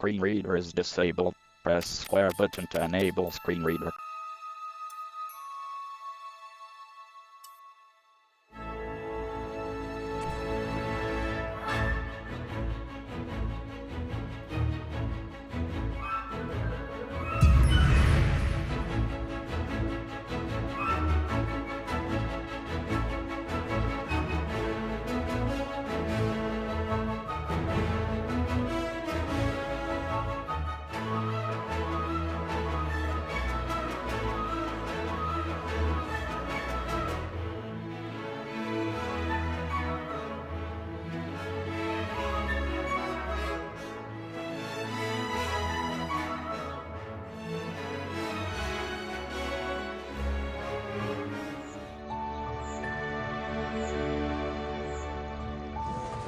screen reader is disabled. Press square button to enable screen reader.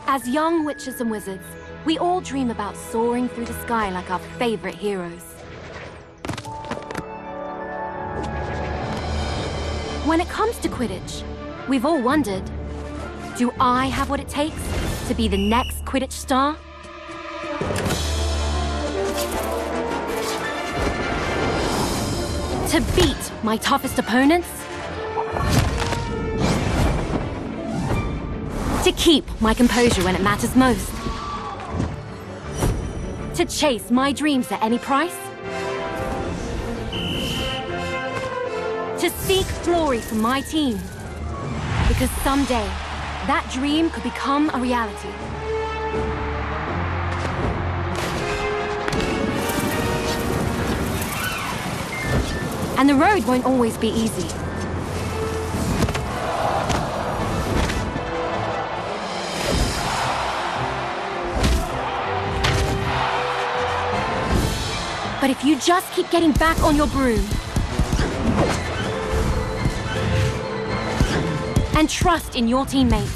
As young witches and wizards, we all dream about soaring through the sky like our favorite heroes. When it comes to Quidditch, we've all wondered, do I have what it takes to be the next Quidditch star? To beat my toughest opponents? To keep my composure when it matters most? To chase my dreams at any price? To seek glory for my team? Because someday, that dream could become a reality. And the road won't always be easy. But if you just keep getting back on your broom and trust in your teammates,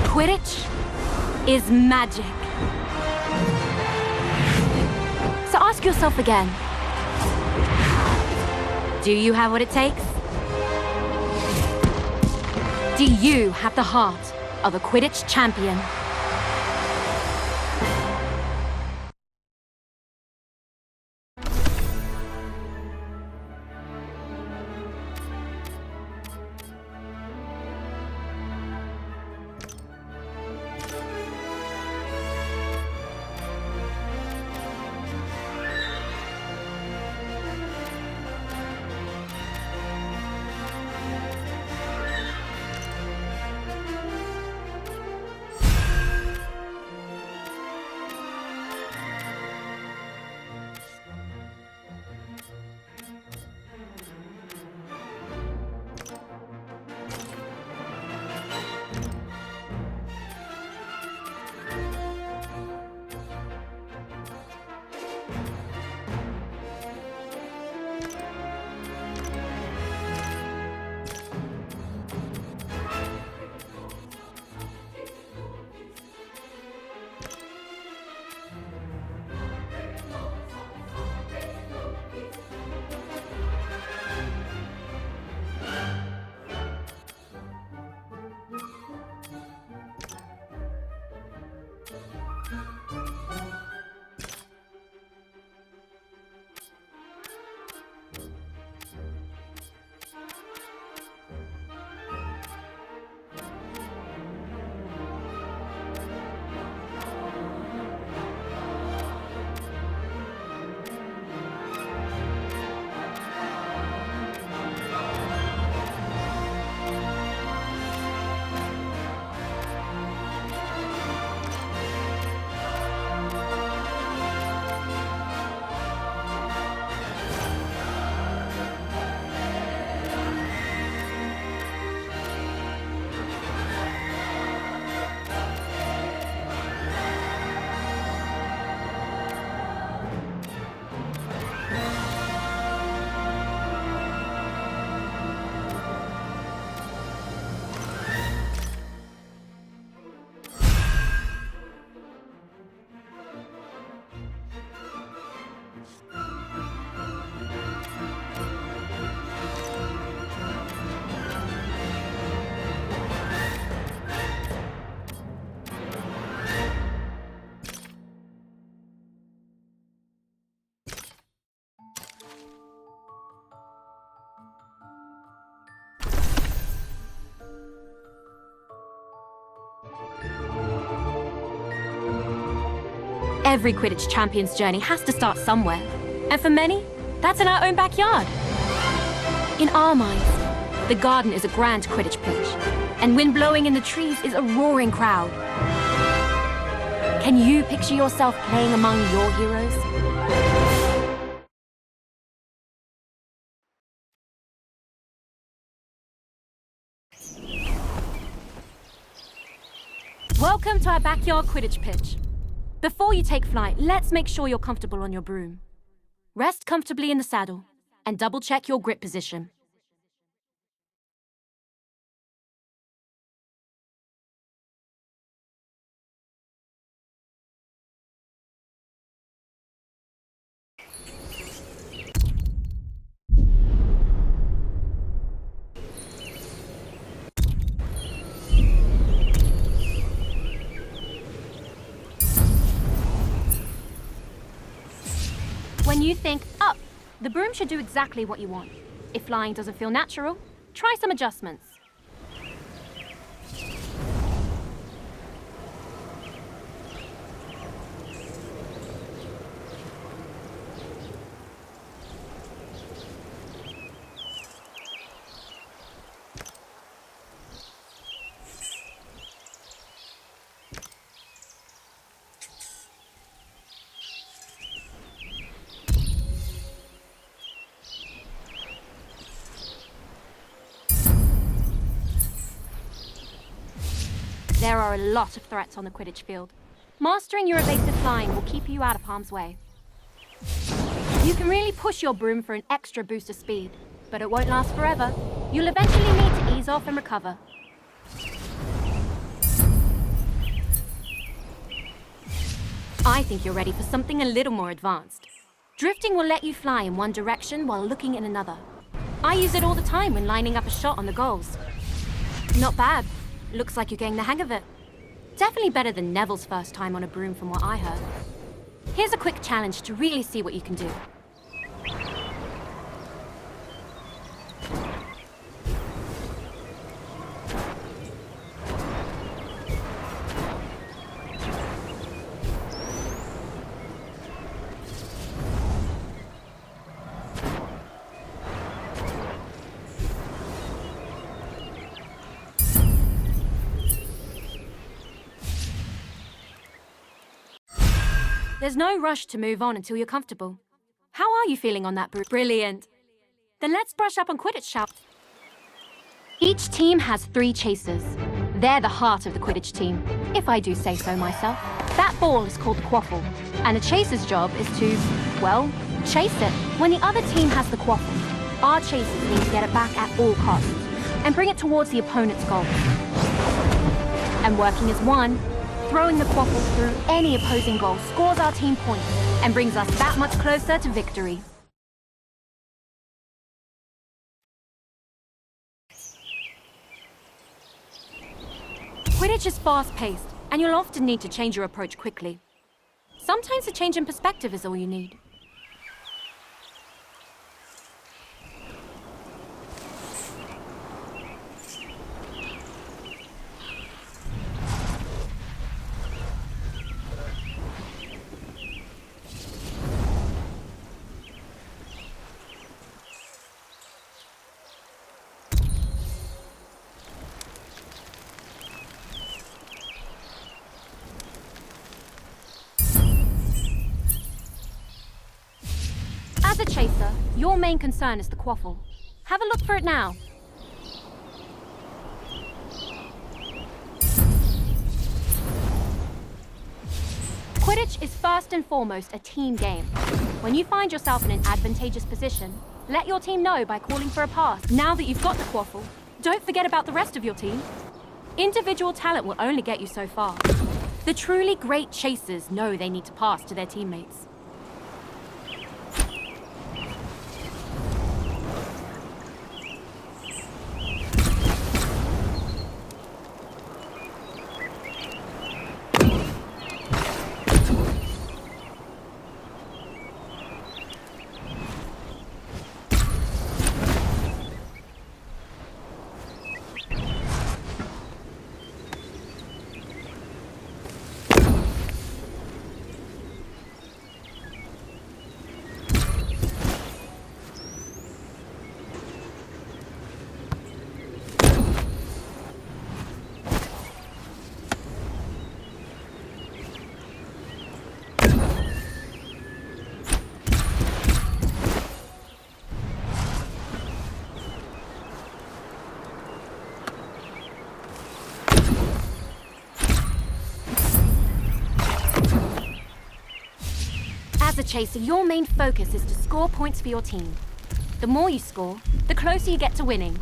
Quidditch is magic. So ask yourself again, do you have what it takes? Do you have the heart of a Quidditch champion? Every Quidditch Champions journey has to start somewhere. And for many, that's in our own backyard. In our minds, the garden is a grand Quidditch pitch, and wind blowing in the trees is a roaring crowd. Can you picture yourself playing among your heroes? Welcome to our backyard Quidditch pitch. Before you take flight, let's make sure you're comfortable on your broom. Rest comfortably in the saddle and double-check your grip position. When you think up, the broom should do exactly what you want. If flying doesn't feel natural, try some adjustments. There are a lot of threats on the Quidditch field. Mastering your evasive flying will keep you out of harm's way. You can really push your broom for an extra boost of speed, but it won't last forever. You'll eventually need to ease off and recover. I think you're ready for something a little more advanced. Drifting will let you fly in one direction while looking in another. I use it all the time when lining up a shot on the goals. Not bad. Looks like you're getting the hang of it. Definitely better than Neville's first time on a broom from what I heard. Here's a quick challenge to really see what you can do. There's no rush to move on until you're comfortable. How are you feeling on that broom? Brilliant. Then let's brush up on Quidditch, shall we? Each team has 3 chasers. They're the heart of the Quidditch team, if I do say so myself. That ball is called the quaffle, and the chaser's job is to, well, chase it. When the other team has the quaffle, our chasers need to get it back at all costs and bring it towards the opponent's goal. And working as one, throwing the quaffle through any opposing goal scores our team points and brings us that much closer to victory. Quidditch is fast-paced, and you'll often need to change your approach quickly. Sometimes a change in perspective is all you need. As a chaser, your main concern is the quaffle. Have a look for it now. Quidditch is first and foremost a team game. When you find yourself in an advantageous position, let your team know by calling for a pass. Now that you've got the quaffle, don't forget about the rest of your team. Individual talent will only get you so far. The truly great chasers know they need to pass to their teammates. As a chaser, your main focus is to score points for your team. The more you score, the closer you get to winning.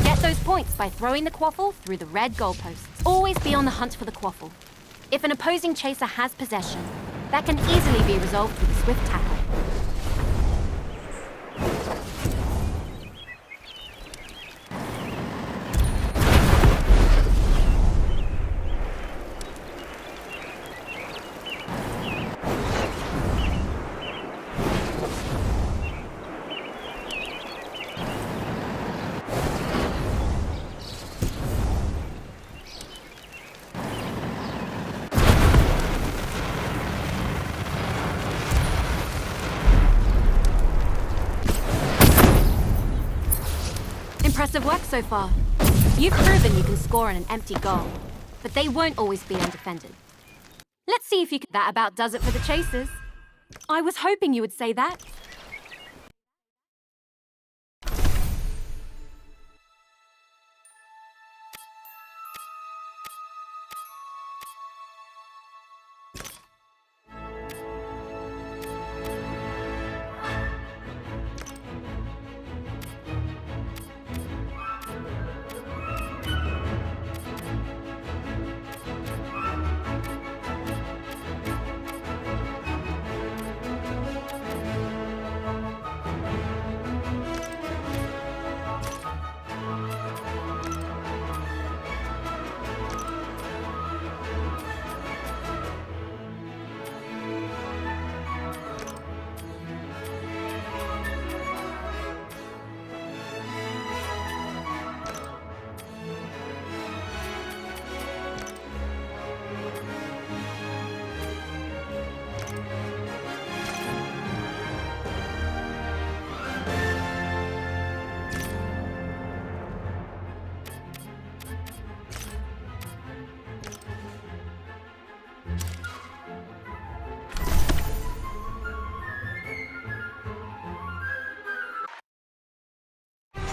Get those points by throwing the quaffle through the red goalposts. Always be on the hunt for the quaffle. If an opposing chaser has possession, that can easily be resolved with a swift tackle. Impressive work so far. You've proven you can score on an empty goal, but they won't always be undefended. Let's see if you can. That about does it for the chasers. I was hoping you would say that.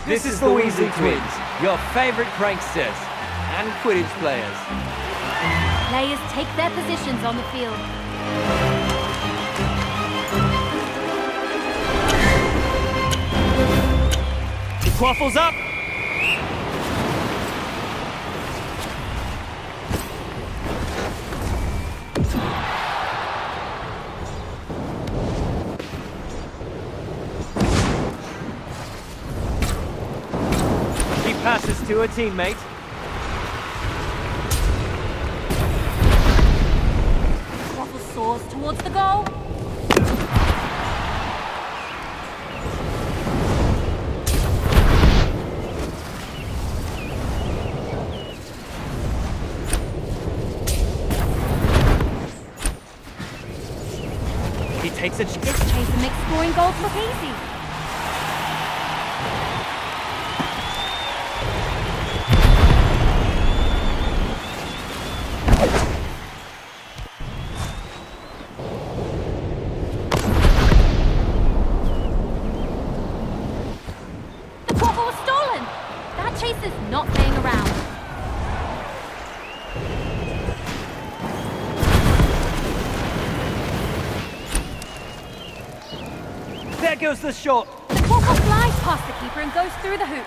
This is the Weasley Twins, your favorite pranksters and Quidditch players. Players take their positions on the field. The quaffle's up. He passes to a teammate. Quaffle soars towards the goal. He takes a This chaser makes scoring goals look easy. The quaffle was stolen. That chaser's not playing around. There goes the shot. The quaffle flies past the keeper and goes through the hoop.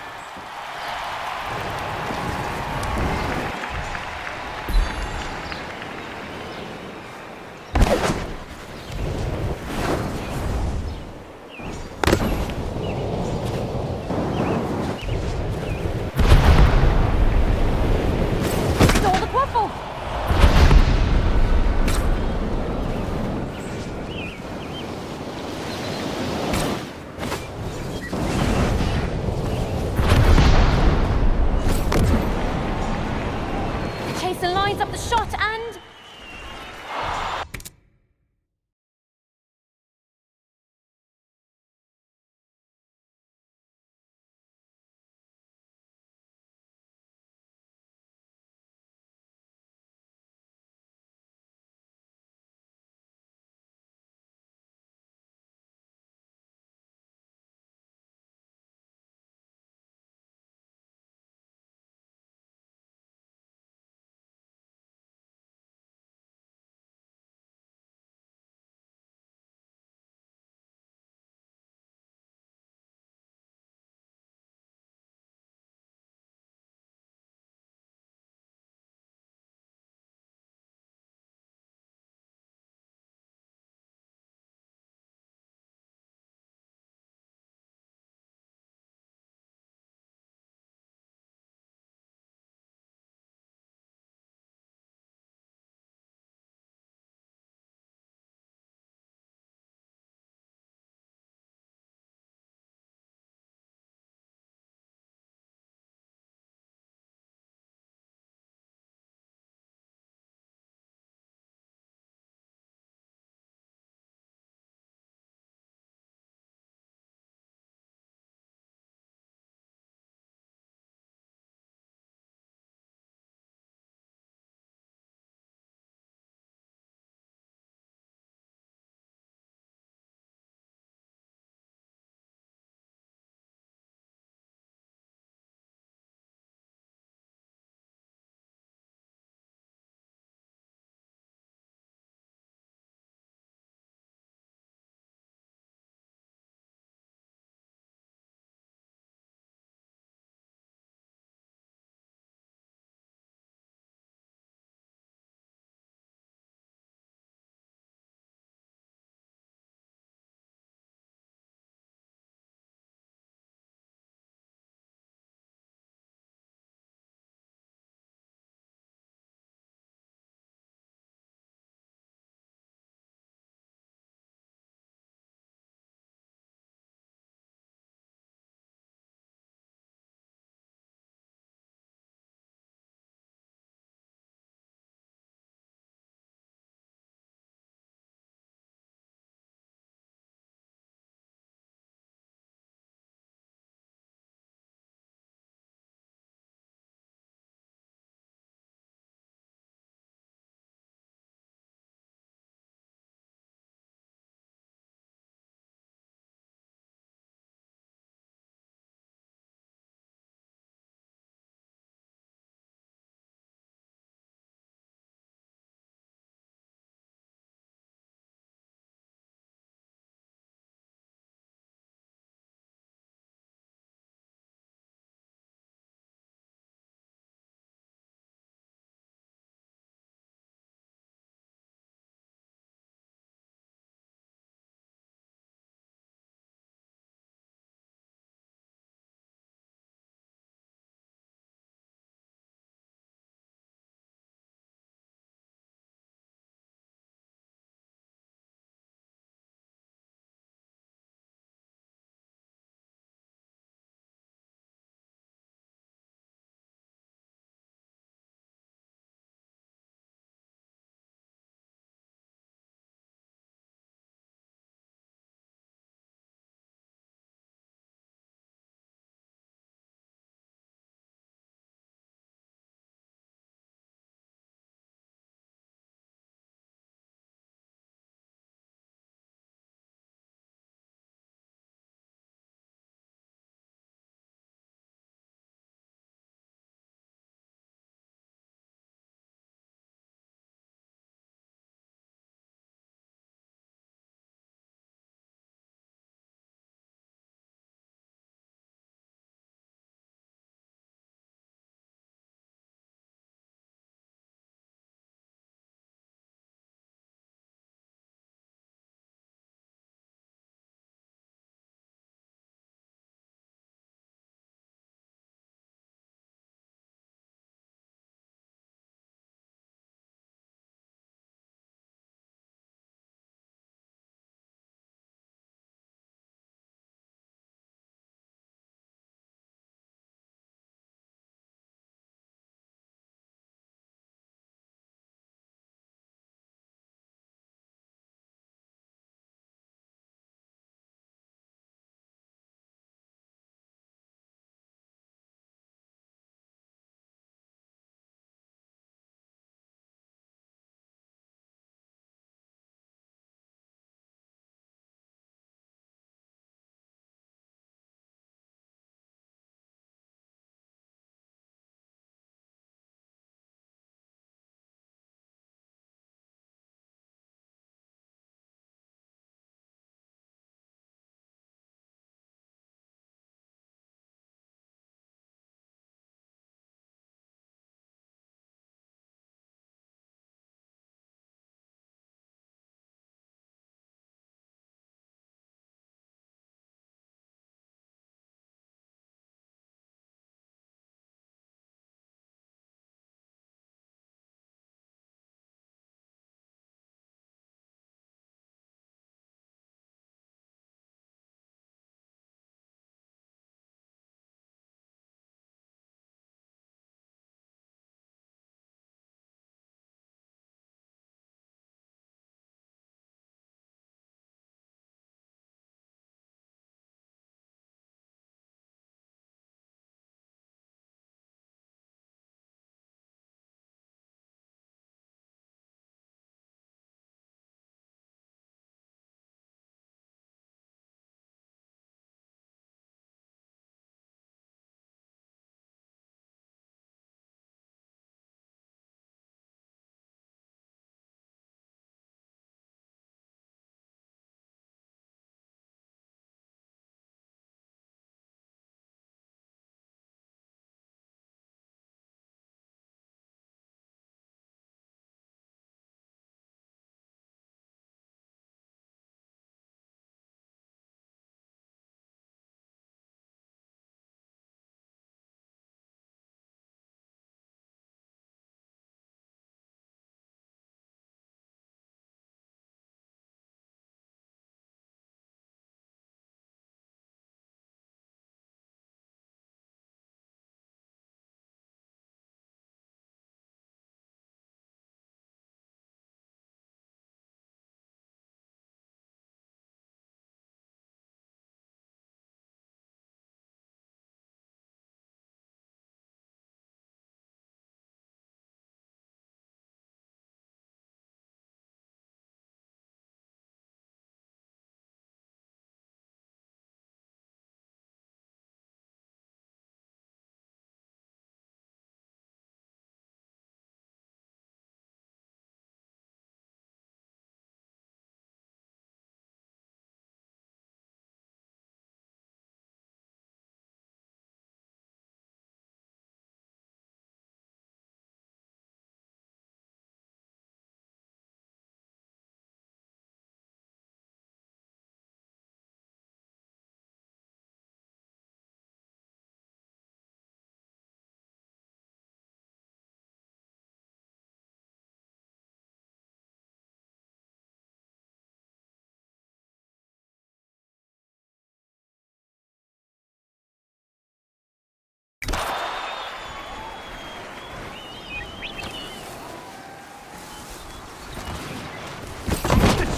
Stole the quaffle. Chaser lines up the shot and...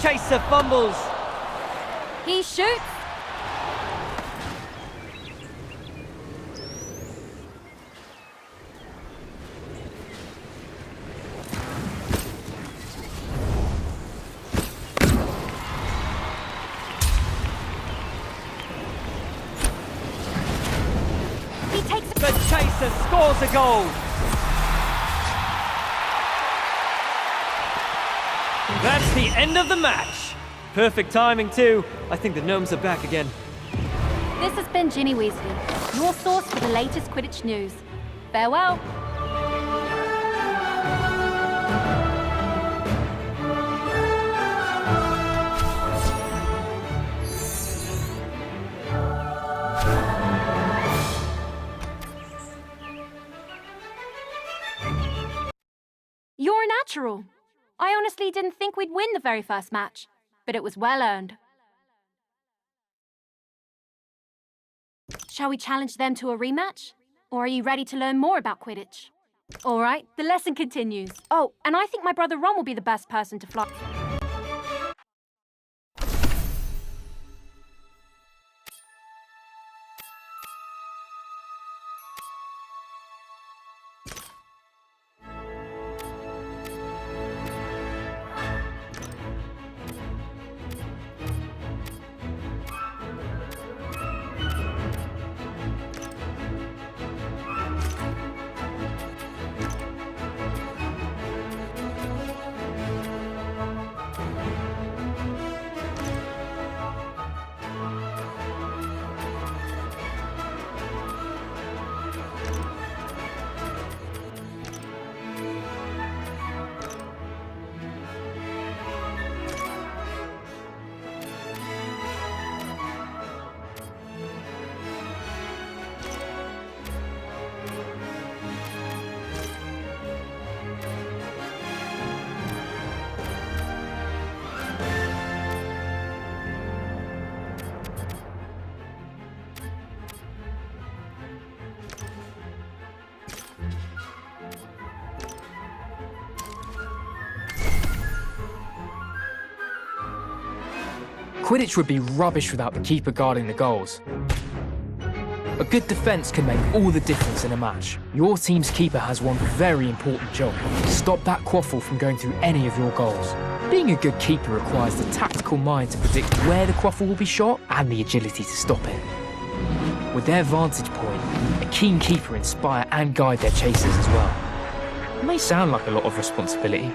chaser fumbles. He shoots. He takes The chaser scores a goal. That's the end of the match. Perfect timing too. I think the gnomes are back again. This has been Ginny Weasley, your source for the latest Quidditch news. Farewell. You're a natural. I honestly didn't think we'd win the very first match, but it was well earned. Shall we challenge them to a rematch? Or are you ready to learn more about Quidditch? All right, the lesson continues. Oh, and I think my brother Ron will be the best person to fly. Quidditch would be rubbish without the keeper guarding the goals. A good defence can make all the difference in a match. Your team's keeper has one very important job: stop that quaffle from going through any of your goals. Being a good keeper requires the tactical mind to predict where the quaffle will be shot and the agility to stop it. With their vantage point, a keen keeper inspire and guide their chasers as well. It may sound like a lot of responsibility,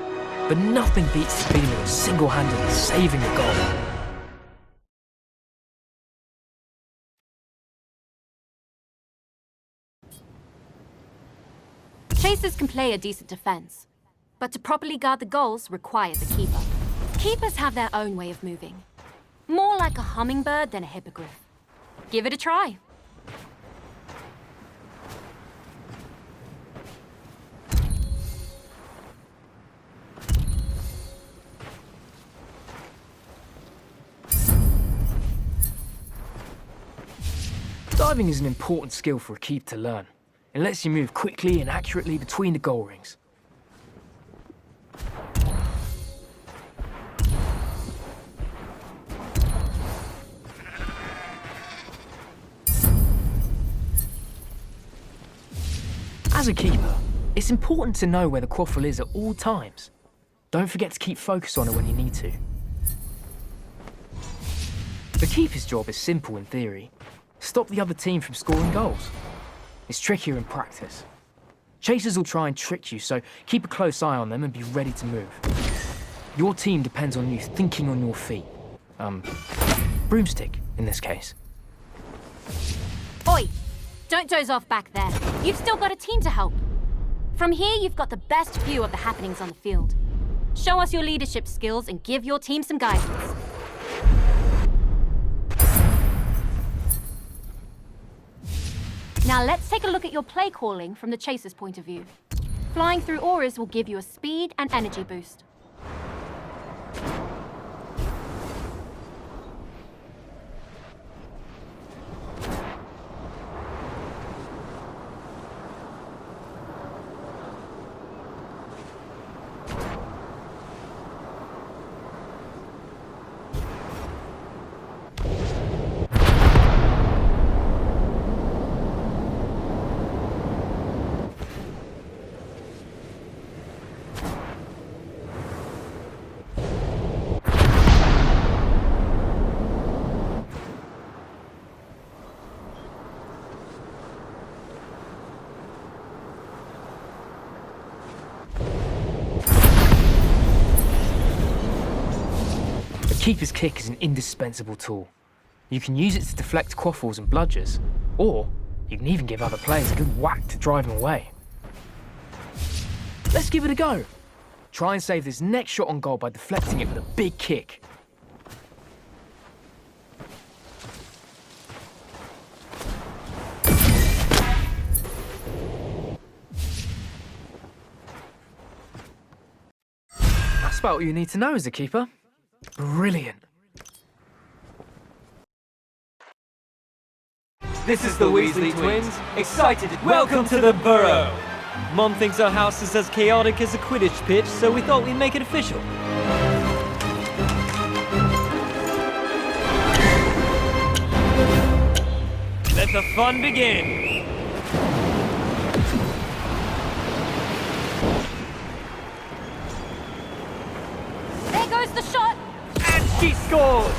but nothing beats the feeling of single-handedly saving a goal. Chasers can play a decent defense, but to properly guard the goals requires a keeper. Keepers have their own way of moving, more like a hummingbird than a hippogriff. Give it a try. Diving is an important skill for a keeper to learn. It lets you move quickly and accurately between the goal rings. As a keeper, it's important to know where the quaffle is at all times. Don't forget to keep focus on it when you need to. The keeper's job is simple in theory. Stop the other team from scoring goals. It's trickier in practice. Chasers will try and trick you, so keep a close eye on them and be ready to move. Your team depends on you thinking on your feet. Broomstick, in this case. Oi! Don't doze off back there. You've still got a team to help. From here, you've got the best view of the happenings on the field. Show us your leadership skills and give your team some guidance. Now let's take a look at your play calling from the chaser's point of view. Flying through auras will give you a speed and energy boost. keeper's kick is an indispensable tool. You can use it to deflect quaffles and bludgers, or you can even give other players a good whack to drive them away. Let's give it a go. Try and save this next shot on goal by deflecting it with a big kick. That's about all you need to know as a keeper. Brilliant. This is the Weasley twins. Excited. Welcome to the Burrow. Mom thinks our house is as chaotic as a Quidditch pitch, so we thought we'd make it official. Let the fun begin. There goes the shot! And she scores!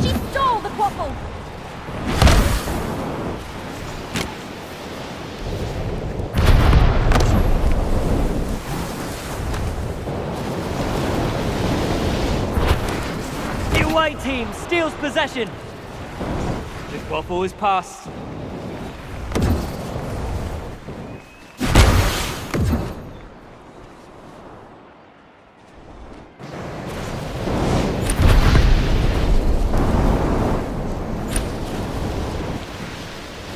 She stole the quaffle! The away team steals possession. The quaffle is passed.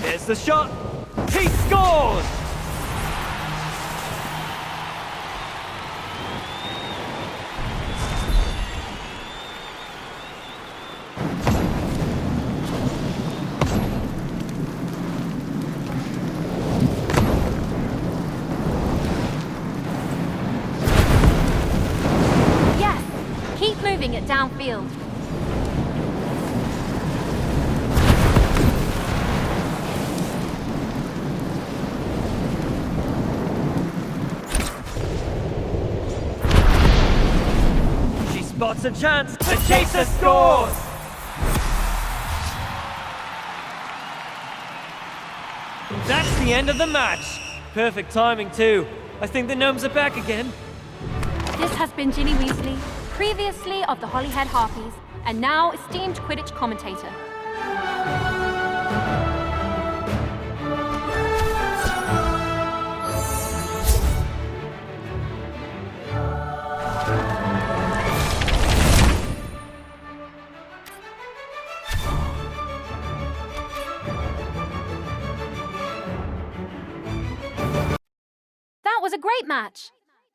There's the shot. He scores! Yes! Keep moving it downfield. She spots a chance. The chaser scores! That's the end of the match. Perfect timing too. I think the gnomes are back again. This has been Ginny Weasley, previously of the Holyhead Harpies, and now esteemed Quidditch commentator. That was a great match.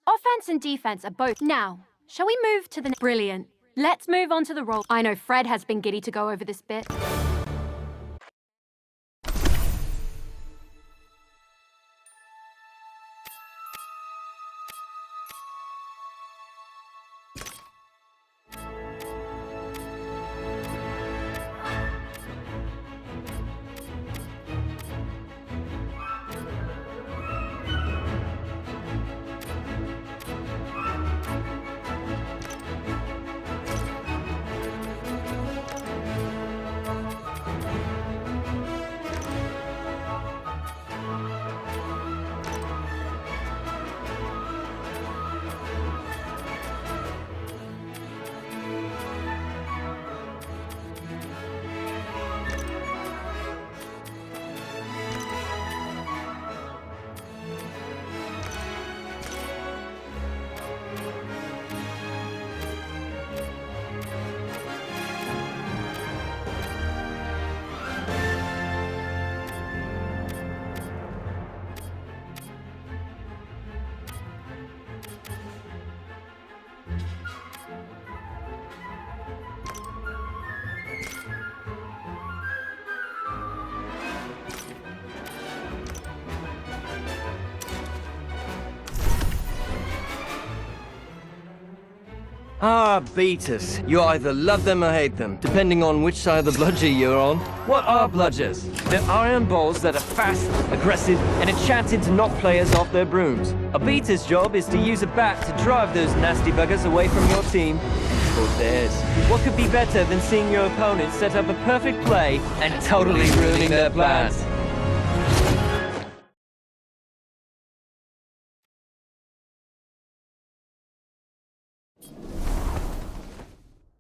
Offense and defense are both. Now, shall we move to the... Brilliant. Let's move on to the roll. I know Fred has been giddy to go over this bit. Ah, beaters. You either love them or hate them, depending on which side of the bludger you're on. What are bludgers? They're iron balls that are fast, aggressive, and enchanted to knock players off their brooms. A beater's job is to use a bat to drive those nasty buggers away from your team or theirs. What could be better than seeing your opponent set up a perfect play and totally ruining their plans?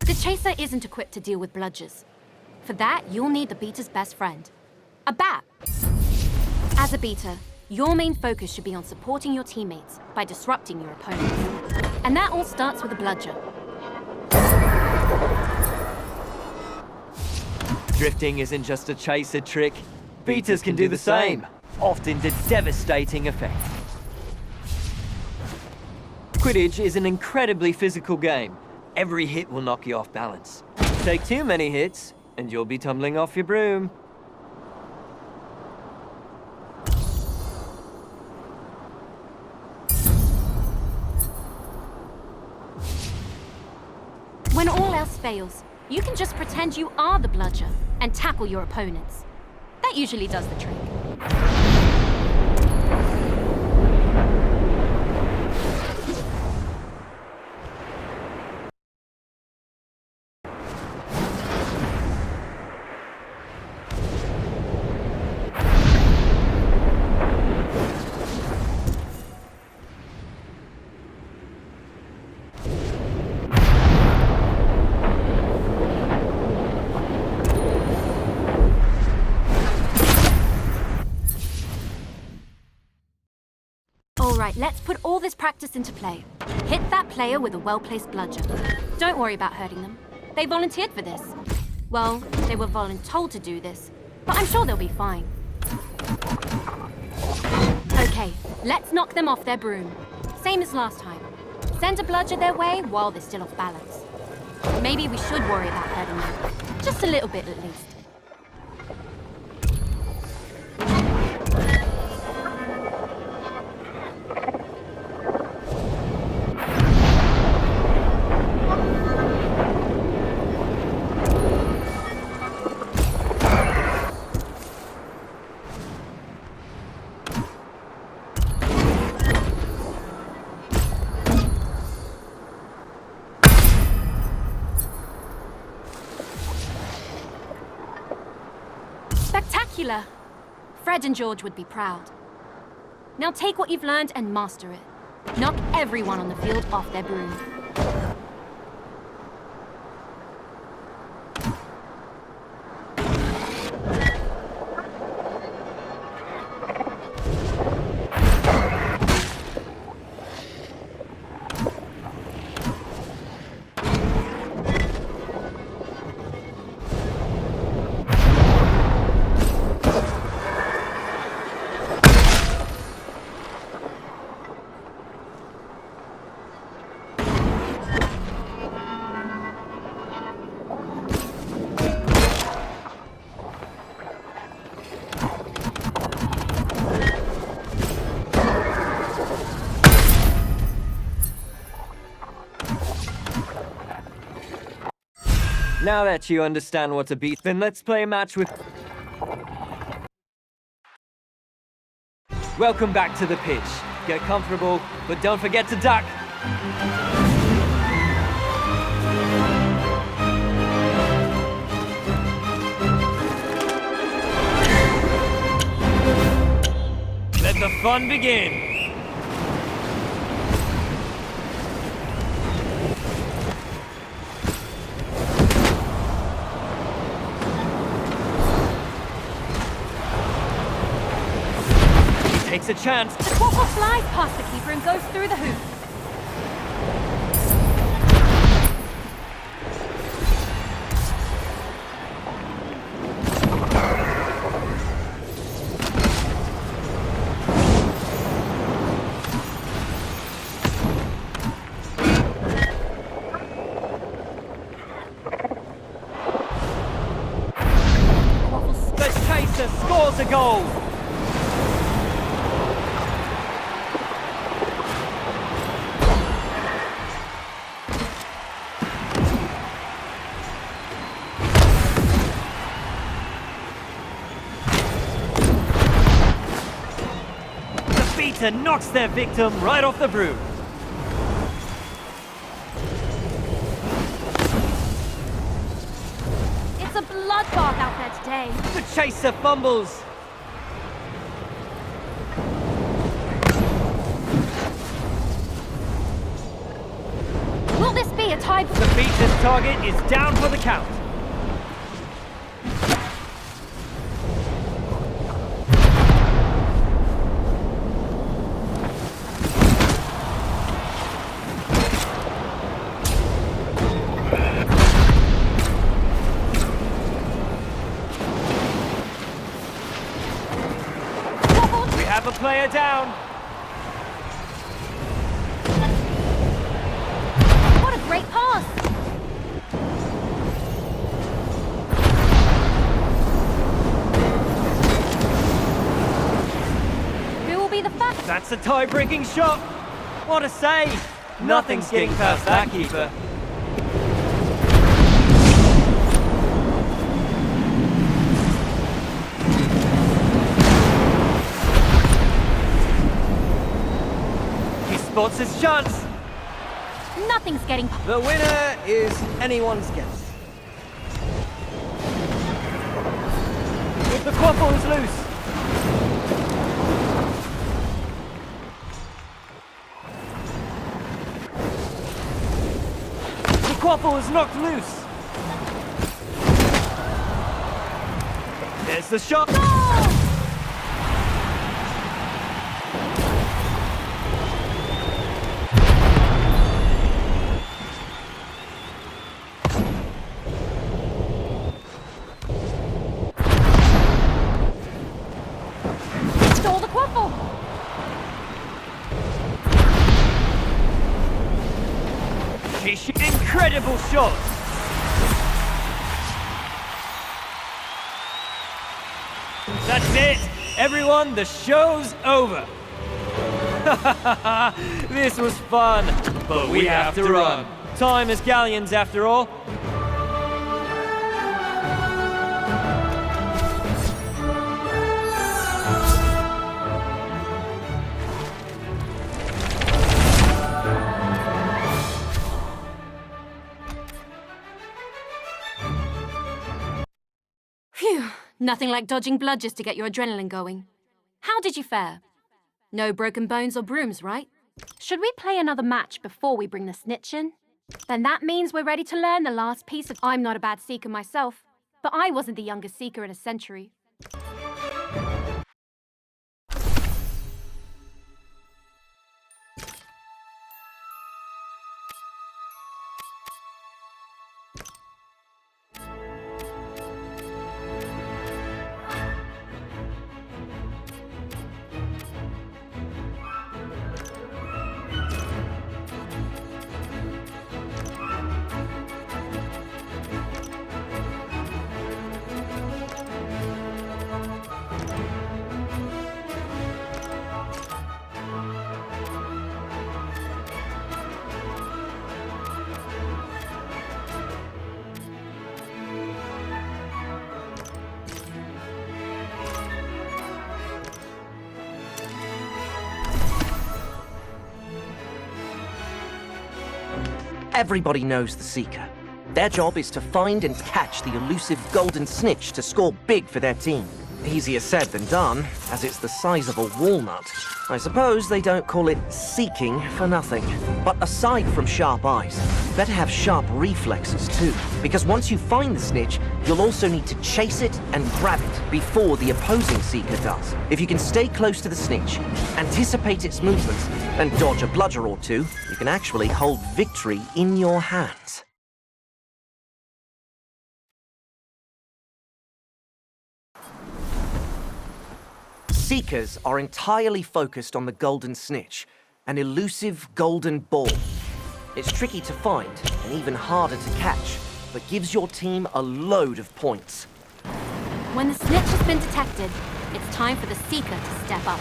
The chaser isn't equipped to deal with bludgers. For that, you'll need the beater's best friend, a bat. As a beater, your main focus should be on supporting your teammates by disrupting your opponents. And that all starts with a bludger. Drifting isn't just a chaser trick. Beaters can do the same, often to devastating effect. Quidditch is an incredibly physical game. Every hit will knock you off balance. Take too many hits, and you'll be tumbling off your broom. When all else fails, you can just pretend you are the bludger and tackle your opponents. That usually does the trick. Alright, let's put all this practice into play. Hit that player with a well-placed bludger. Don't worry about hurting them. They volunteered for this. Well, they were voluntold to do this, but I'm sure they'll be fine. Okay, let's knock them off their broom. Same as last time. Send a bludger their way while they're still off balance. Maybe we should worry about hurting them. Just a little bit at least. Spectacular! Fred and George would be proud. Now take what you've learned and master it. Knock everyone on the field off their broom. Now that you understand what to beat, then let's play a match with... Welcome back to the pitch. Get comfortable, but don't forget to duck. Let the fun begin. Takes a chance. The quaffle flies past the keeper and goes through the hoop. The chaser scores a goal. beater knocks their victim right off the broom. It's a bloodbath out there today. The chaser fumbles. Will this be a tie? The beater's target is down for the count. We have a player down. What a great pass! Who will be the first? That's a tie-breaking shot. What a save. Nothing's getting past that keeper. He spots his chance. Nothing's getting past. The winner is anyone's guess. The quaffle is loose. The quaffle is knocked loose. There's the shot. Stole the quaffle! Incredible shot. That's it. Everyone, the show's over. This was fun, but we have to run. Time is galleons after all. Phew, nothing like dodging bludgers to get your adrenaline going. How did you fare? No broken bones or brooms, right? Should we play another match before we bring the snitch in? Then that means we're ready to learn the last piece of... I'm not a bad seeker myself, but I wasn't the youngest seeker in a century. Everybody knows the Seeker. Their job is to find and catch the elusive golden snitch to score big for their team. Easier said than done, as it's the size of a walnut. I suppose they don't call it seeking for nothing. But aside from sharp eyes, you better have sharp reflexes too. Because once you find the snitch, you'll also need to chase it and grab it before the opposing Seeker does. If you can stay close to the snitch, anticipate its movements, and dodge a bludger or two, you can actually hold victory in your hands. Seekers are entirely focused on the golden snitch, an elusive golden ball. It's tricky to find and even harder to catch, but gives your team a load of points. When the snitch has been detected, it's time for the Seeker to step up.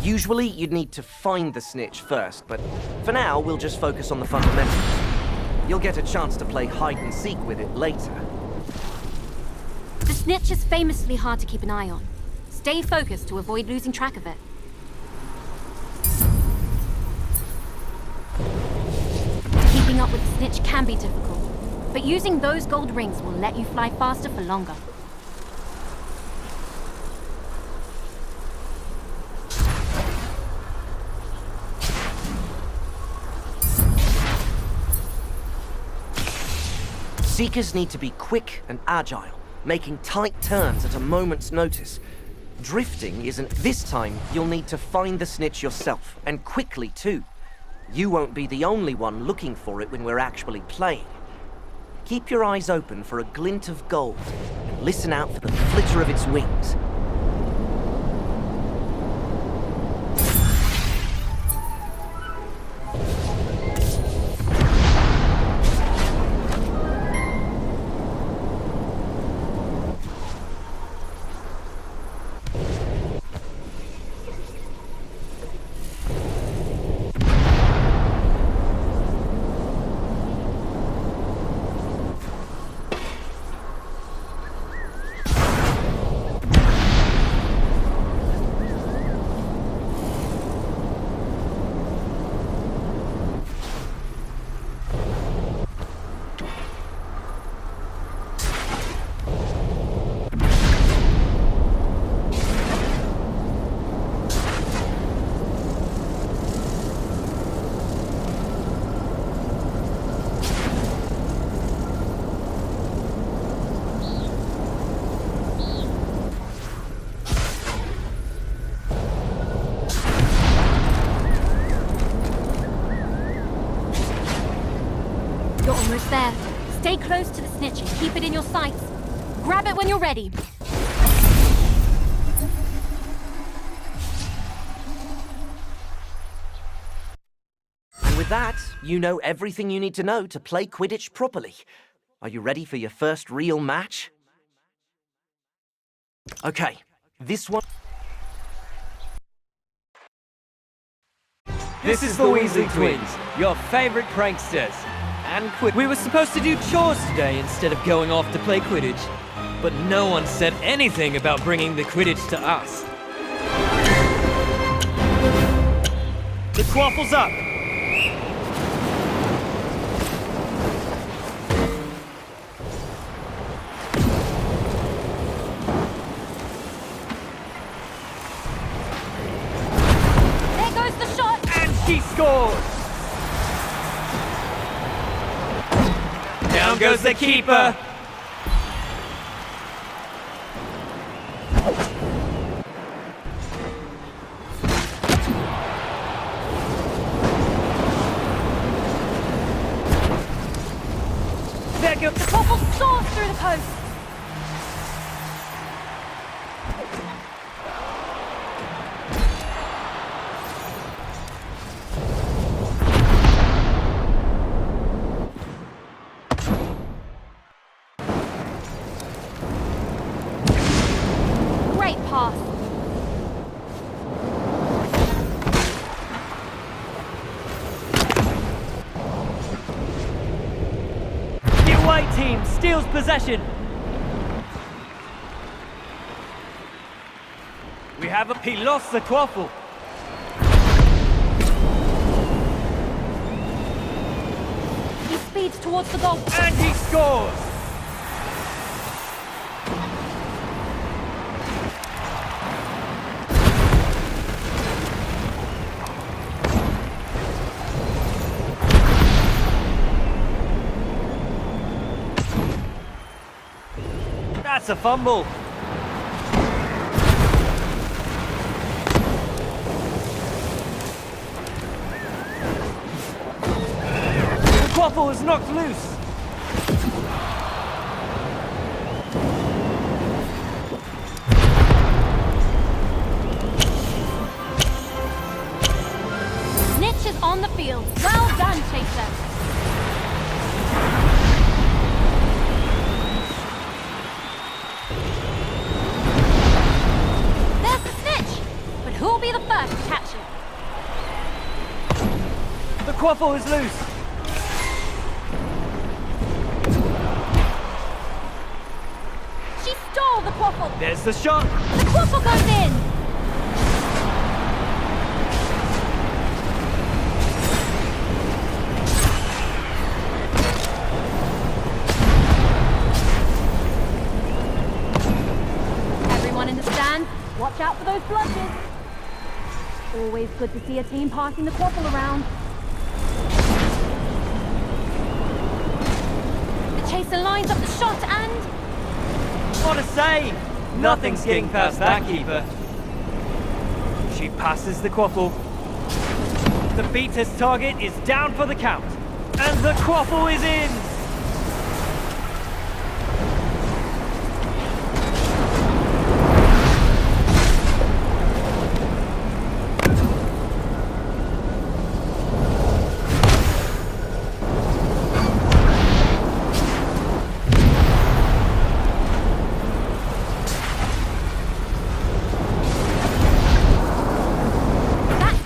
Usually, you'd need to find the snitch first, but for now, we'll just focus on the fundamentals. You'll get a chance to play hide and seek with it later. Snitch is famously hard to keep an eye on. Stay focused to avoid losing track of it. Keeping up with the Snitch can be difficult, but using those gold rings will let you fly faster for longer. Seekers need to be quick and agile, making tight turns at a moment's notice. Drifting isn't. This time, you'll need to find the Snitch yourself, and quickly too. You won't be the only one looking for it when we're actually playing. Keep your eyes open for a glint of gold, and listen out for the flitter of its wings. You're almost there. Stay close to the Snitch and keep it in your sights. Grab it when you're ready. And with that, you know everything you need to know to play Quidditch properly. Are you ready for your first real match? Okay, this one... This is the Weasley Twins, your favorite pranksters. And we were supposed to do chores today instead of going off to play Quidditch. But no one said anything about bringing the Quidditch to us. The quaffle's up! There goes the shot! And she scores! Down goes the keeper! There goes The quaffle soars through the post! Great pass. the away team steals possession. We have a... He lost the quaffle. He speeds towards the goal. And he scores! That's a fumble. The quaffle is knocked loose. Snitch is on the field. Well done, Chaser. There's the Snitch! But who'll be the first to catch it? The quaffle is loose. She stole There's the shot. The quaffle goes in! Everyone in the stand, watch out for those bludgers. Always good to see a team passing the quaffle around. The chaser lines up the shot and... What a save! Nothing's getting past that keeper. She passes the quaffle. The beater's target is down for the count. And the quaffle is in!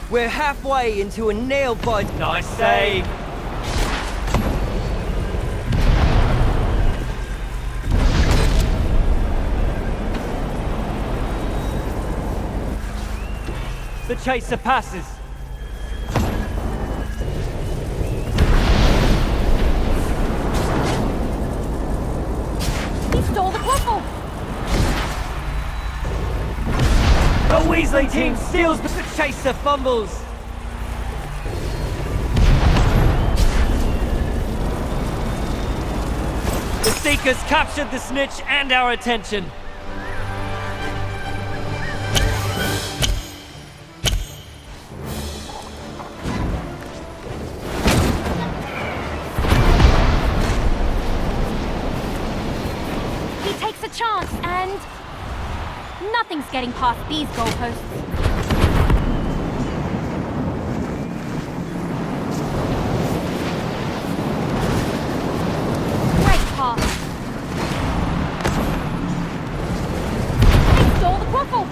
We're halfway into a nail-bite. Nice save. The chaser passes. He stole the quaffle! The Weasley team steals, but the chaser fumbles. The Seekers captured the snitch and our attention. He takes a chance and... nothing's getting past these goalposts. Great pass. They stole the quaffle.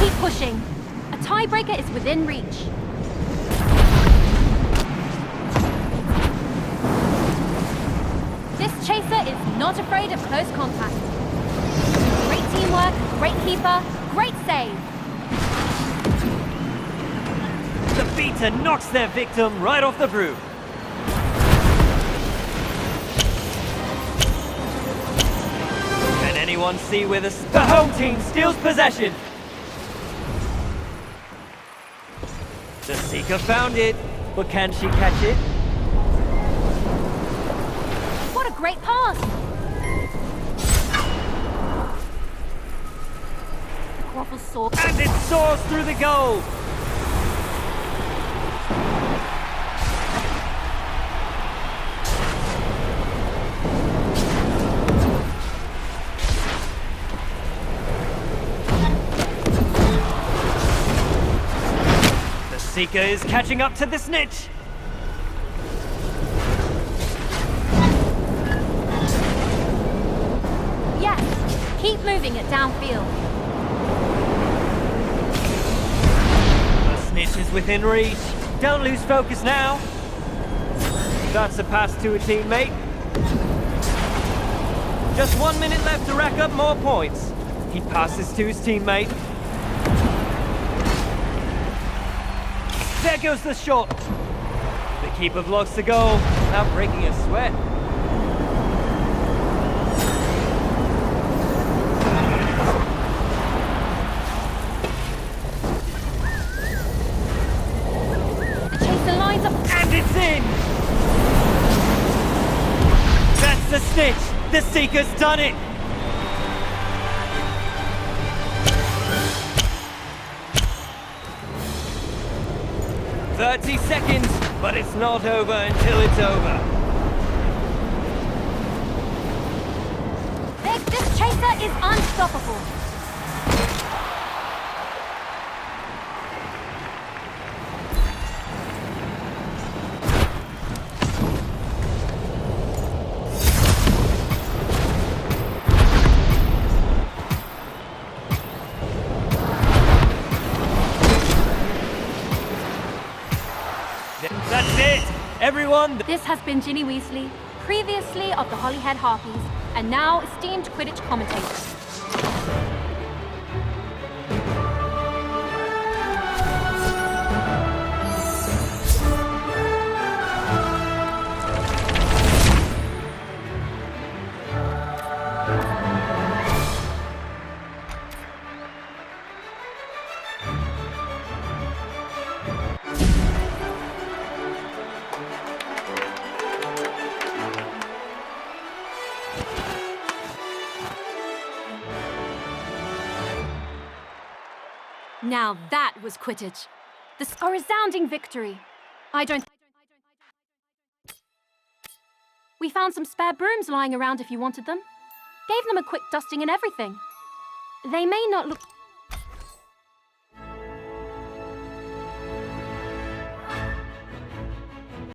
Keep pushing. A tiebreaker is within reach. This chaser is not afraid of close contact. Great teamwork, great keeper, great save. The beater knocks their victim right off the broom. Can anyone see where the home team steals possession? The Seeker found it, but can she catch it? What a great pass! The quaffle soars. And it soars through the goal! The Seeker is catching up to the snitch! Yes, keep moving it downfield. The snitch is within reach. Don't lose focus now. That's a pass to a teammate. Just 1 minute left to rack up more points. He passes to his teammate. There goes the shot. The keeper blocks the goal without breaking a sweat. The chaser lines up. And it's in! That's the snitch! The Seeker's done it! "30 seconds, but it's not over until it's over." This chaser is unstoppable. That's it! Everyone! This has been Ginny Weasley, previously of the Holyhead Harpies, and now esteemed Quidditch commentator. Now that was Quidditch. A resounding victory. We found some spare brooms lying around if you wanted them. Gave them a quick dusting and everything. They may not look